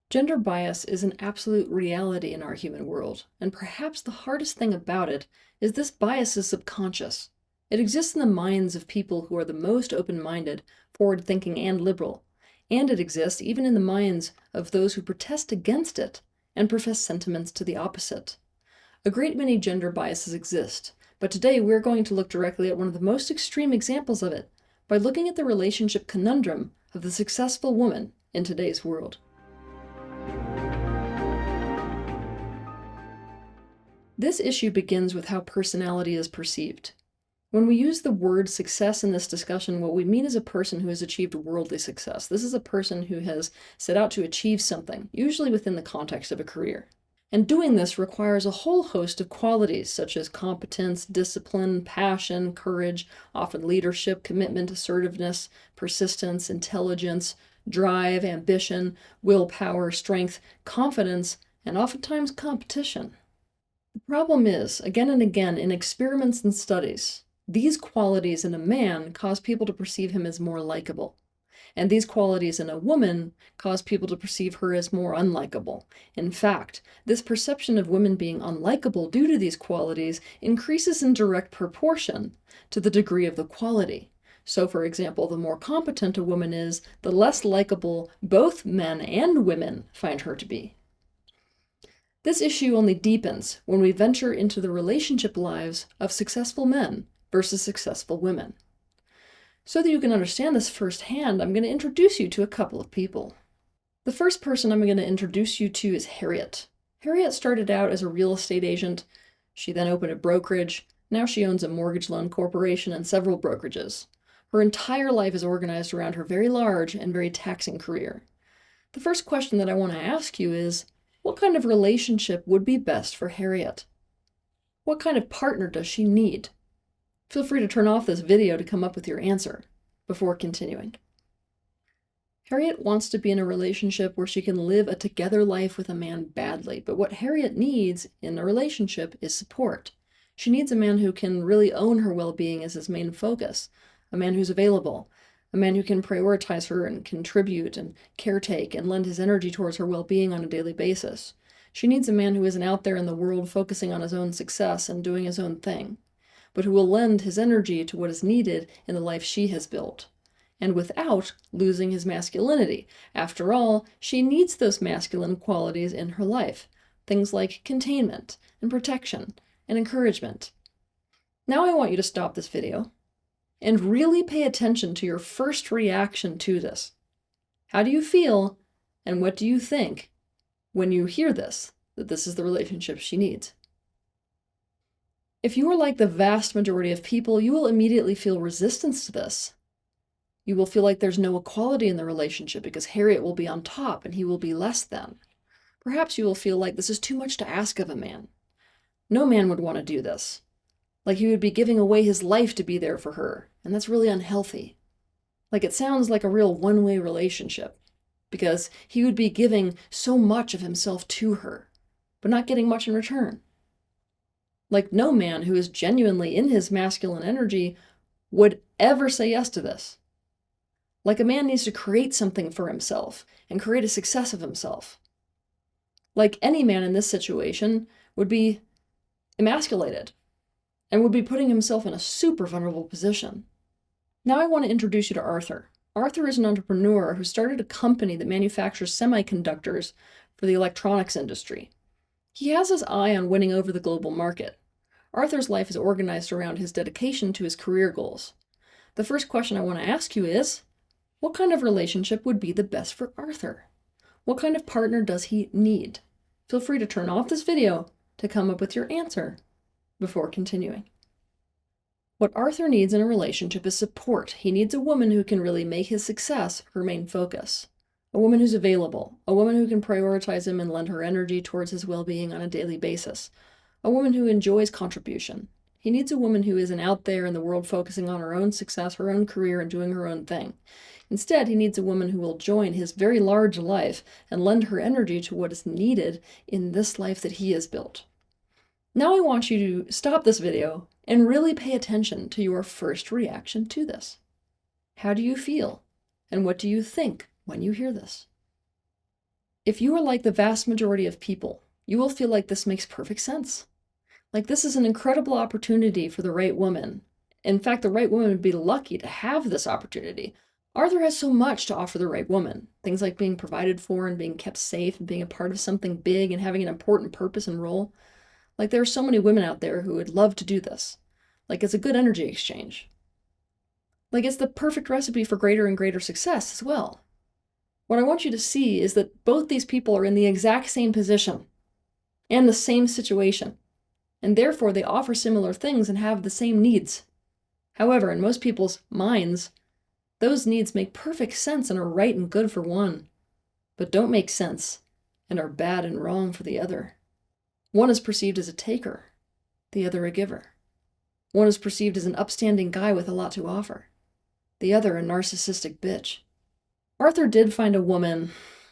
Gender bias is an absolute reality in our human world, and perhaps the hardest thing about it is this bias is subconscious. It exists in the minds of people who are the most open-minded, forward-thinking, and liberal, and it exists even in the minds of those who protest against it and profess sentiments to the opposite. A great many gender biases exist, but today we're going to look directly at one of the most extreme examples of it by looking at the relationship conundrum of the successful woman in today's world. This issue begins with how personality is perceived. When we use the word success in this discussion, what we mean is a person who has achieved worldly success. This is a person who has set out to achieve something, usually within the context of a career. And doing this requires a whole host of qualities such as competence, discipline, passion, courage, often leadership, commitment, assertiveness, persistence, intelligence, drive, ambition, willpower, strength, confidence, and oftentimes competition. The problem is, again and again, in experiments and studies, these qualities in a man cause people to perceive him as more likable, and these qualities in a woman cause people to perceive her as more unlikable. In fact, this perception of women being unlikable due to these qualities increases in direct proportion to the degree of the quality. So, for example, the more competent a woman is, the less likable both men and women find her to be. This issue only deepens when we venture into the relationship lives of successful men versus successful women. So that you can understand this firsthand, I'm going to introduce you to a couple of people. The first person I'm going to introduce you to is Harriet. Harriet started out as a real estate agent. She then opened a brokerage. Now she owns a mortgage loan corporation and several brokerages. Her entire life is organized around her very large and very taxing career. The first question that I want to ask you is, what kind of relationship would be best for Harriet? What kind of partner does she need? Feel free to turn off this video to come up with your answer before continuing. Harriet wants to be in a relationship where she can live a together life with a man badly, but what Harriet needs in a relationship is support. She needs a man who can really own her well-being as his main focus, a man who's available, a man who can prioritize her and contribute and caretake and lend his energy towards her well-being on a daily basis. She needs a man who isn't out there in the world focusing on his own success and doing his own thing, but who will lend his energy to what is needed in the life she has built, and without losing his masculinity. After all, she needs those masculine qualities in her life, things like containment and protection and encouragement. Now I want you to stop this video and really pay attention to your first reaction to this. How do you feel, and what do you think when you hear this, that this is the relationship she needs? If you are like the vast majority of people, you will immediately feel resistance to this. You will feel like there's no equality in the relationship because Harriet will be on top and he will be less than. Perhaps you will feel like this is too much to ask of a man. No man would want to do this. Like he would be giving away his life to be there for her, and that's really unhealthy. Like it sounds like a real one-way relationship, because he would be giving so much of himself to her, but not getting much in return. Like no man who is genuinely in his masculine energy would ever say yes to this. Like a man needs to create something for himself and create a success of himself. Like any man in this situation would be emasculated and would be putting himself in a super vulnerable position. Now I want to introduce you to Arthur. Arthur is an entrepreneur who started a company that manufactures semiconductors for the electronics industry. He has his eye on winning over the global market. Arthur's life is organized around his dedication to his career goals. The first question I want to ask you is, what kind of relationship would be the best for Arthur? What kind of partner does he need? Feel free to turn off this video to come up with your answer before continuing. What Arthur needs in a relationship is support. He needs a woman who can really make his success her main focus. A woman who's available. A woman who can prioritize him and lend her energy towards his well-being on a daily basis. A woman who enjoys contribution. He needs a woman who isn't out there in the world focusing on her own success, her own career, and doing her own thing. Instead, he needs a woman who will join his very large life and lend her energy to what is needed in this life that he has built. Now I want you to stop this video and really pay attention to your first reaction to this. How do you feel? And what do you think when you hear this? If you are like the vast majority of people, you will feel like this makes perfect sense. Like this is an incredible opportunity for the right woman. In fact, the right woman would be lucky to have this opportunity. Arthur has so much to offer the right woman. Things like being provided for and being kept safe and being a part of something big and having an important purpose and role. Like there are so many women out there who would love to do this. Like it's a good energy exchange. Like it's the perfect recipe for greater and greater success as well. What I want you to see is that both these people are in the exact same position and the same situation, and therefore they offer similar things and have the same needs. However, in most people's minds, those needs make perfect sense and are right and good for one, but don't make sense and are bad and wrong for the other. One is perceived as a taker, the other a giver. One is perceived as an upstanding guy with a lot to offer, the other a narcissistic bitch. Arthur did find a woman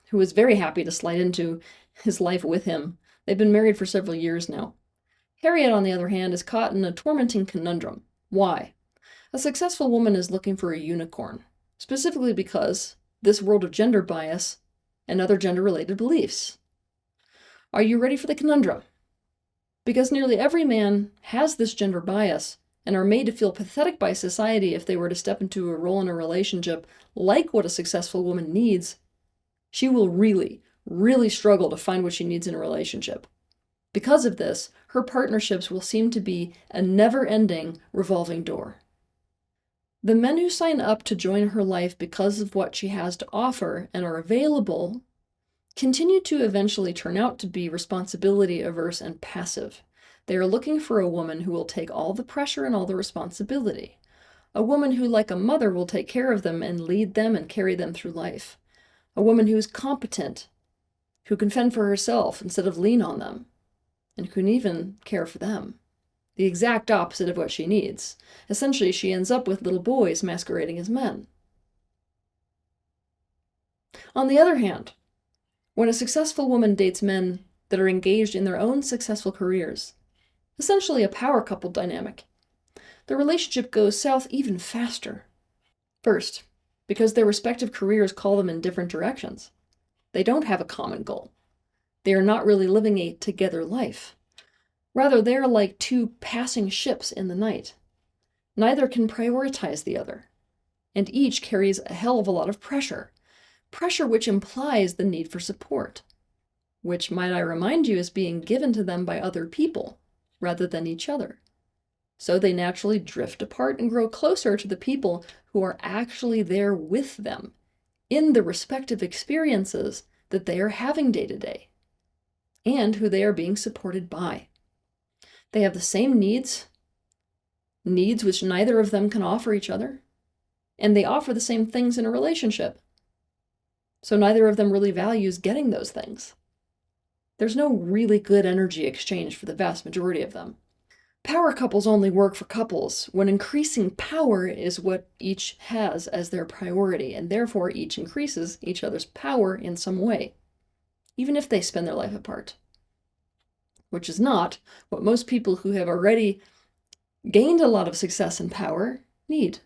who was very happy to slide into his life with him. They've been married for several years now. Harriet, on the other hand, is caught in a tormenting conundrum. Why? A successful woman is looking for a unicorn, specifically because this world of gender bias and other gender-related beliefs. Are you ready for the conundrum? Because nearly every man has this gender bias and are made to feel pathetic by society if they were to step into a role in a relationship like what a successful woman needs, she will really, really struggle to find what she needs in a relationship. Because of this, her partnerships will seem to be a never-ending revolving door. The men who sign up to join her life because of what she has to offer and are available continue to eventually turn out to be responsibility averse and passive. They are looking for a woman who will take all the pressure and all the responsibility. A woman who, like a mother, will take care of them and lead them and carry them through life. A woman who is competent, who can fend for herself instead of lean on them, and who can even care for them. The exact opposite of what she needs. Essentially, she ends up with little boys masquerading as men. On the other hand, when a successful woman dates men that are engaged in their own successful careers, essentially a power couple dynamic, the relationship goes south even faster. First, because their respective careers call them in different directions. They don't have a common goal. They are not really living a together life. Rather, they are like two passing ships in the night. Neither can prioritize the other, and each carries a hell of a lot of pressure. Pressure which implies the need for support, which, might I remind you, is being given to them by other people rather than each other. So they naturally drift apart and grow closer to the people who are actually there with them in the respective experiences that they are having day to day, and who they are being supported by. They have the same needs which neither of them can offer each other, and they offer the same things in a relationship. So neither of them really values getting those things. There's no really good energy exchange for the vast majority of them. Power couples only work for couples when increasing power is what each has as their priority, and therefore each increases each other's power in some way, even if they spend their life apart. Which is not what most people who have already gained a lot of success and power need.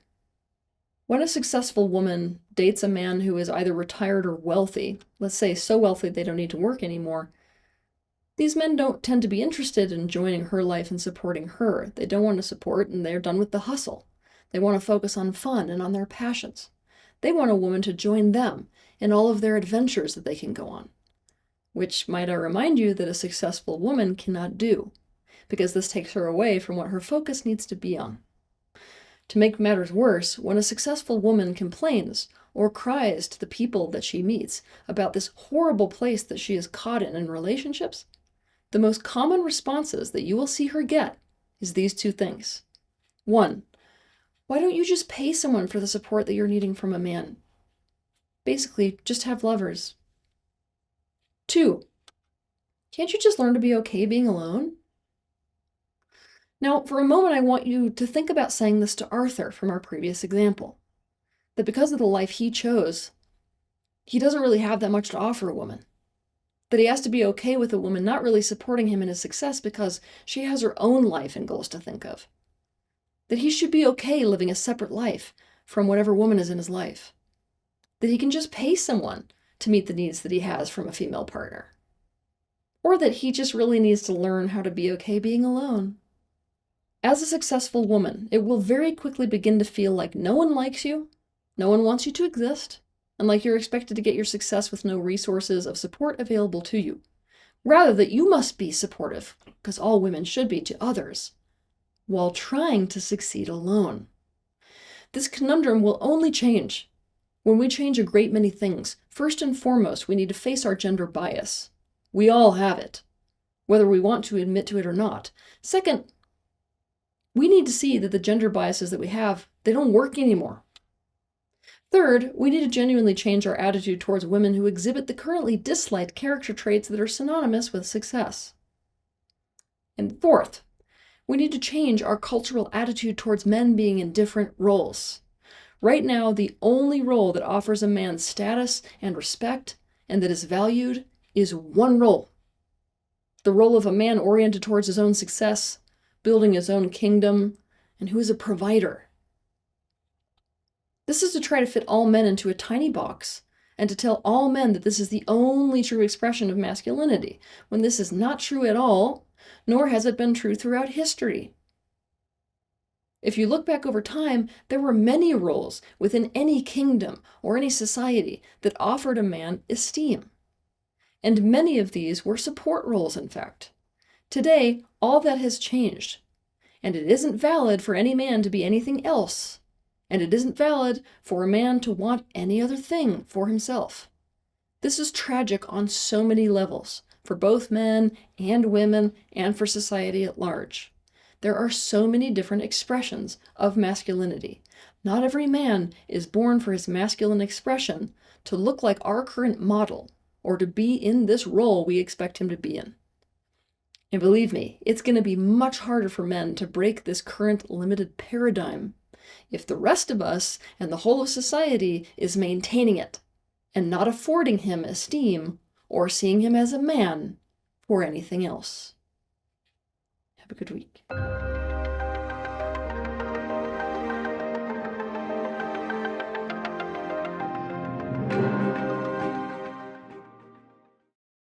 When a successful woman dates a man who is either retired or wealthy, let's say so wealthy they don't need to work anymore, these men don't tend to be interested in joining her life and supporting her. They don't want to support, and they're done with the hustle. They want to focus on fun and on their passions. They want a woman to join them in all of their adventures that they can go on. Which, might I remind you, that a successful woman cannot do, because this takes her away from what her focus needs to be on. To make matters worse, when a successful woman complains or cries to the people that she meets about this horrible place that she is caught in relationships, the most common responses that you will see her get is these two things. 1, why don't you just pay someone for the support that you're needing from a man? Basically, just have lovers. 2, can't you just learn to be okay being alone? Now, for a moment, I want you to think about saying this to Arthur from our previous example. That because of the life he chose, he doesn't really have that much to offer a woman. That he has to be okay with a woman not really supporting him in his success because she has her own life and goals to think of. That he should be okay living a separate life from whatever woman is in his life. That he can just pay someone to meet the needs that he has from a female partner. Or that he just really needs to learn how to be okay being alone. As a successful woman, it will very quickly begin to feel like no one likes you, no one wants you to exist, and like you're expected to get your success with no resources of support available to you. Rather that you must be supportive, because all women should be to others, while trying to succeed alone. This conundrum will only change when we change a great many things. First and foremost, we need to face our gender bias. We all have it, whether we want to admit to it or not. Second, we need to see that the gender biases that we have, they don't work anymore. Third, we need to genuinely change our attitude towards women who exhibit the currently disliked character traits that are synonymous with success. And fourth, we need to change our cultural attitude towards men being in different roles. Right now, the only role that offers a man status and respect and that is valued is one role. The role of a man oriented towards his own success, building his own kingdom, and who is a provider. This is to try to fit all men into a tiny box and to tell all men that this is the only true expression of masculinity, when this is not true at all, nor has it been true throughout history. If you look back over time, there were many roles within any kingdom or any society that offered a man esteem. And many of these were support roles, in fact. Today, all that has changed, and it isn't valid for any man to be anything else, and it isn't valid for a man to want any other thing for himself. This is tragic on so many levels, for both men and women, and for society at large. There are so many different expressions of masculinity. Not every man is born for his masculine expression to look like our current model, or to be in this role we expect him to be in. And believe me, it's going to be much harder for men to break this current limited paradigm if the rest of us and the whole of society is maintaining it and not affording him esteem or seeing him as a man or anything else. Have a good week.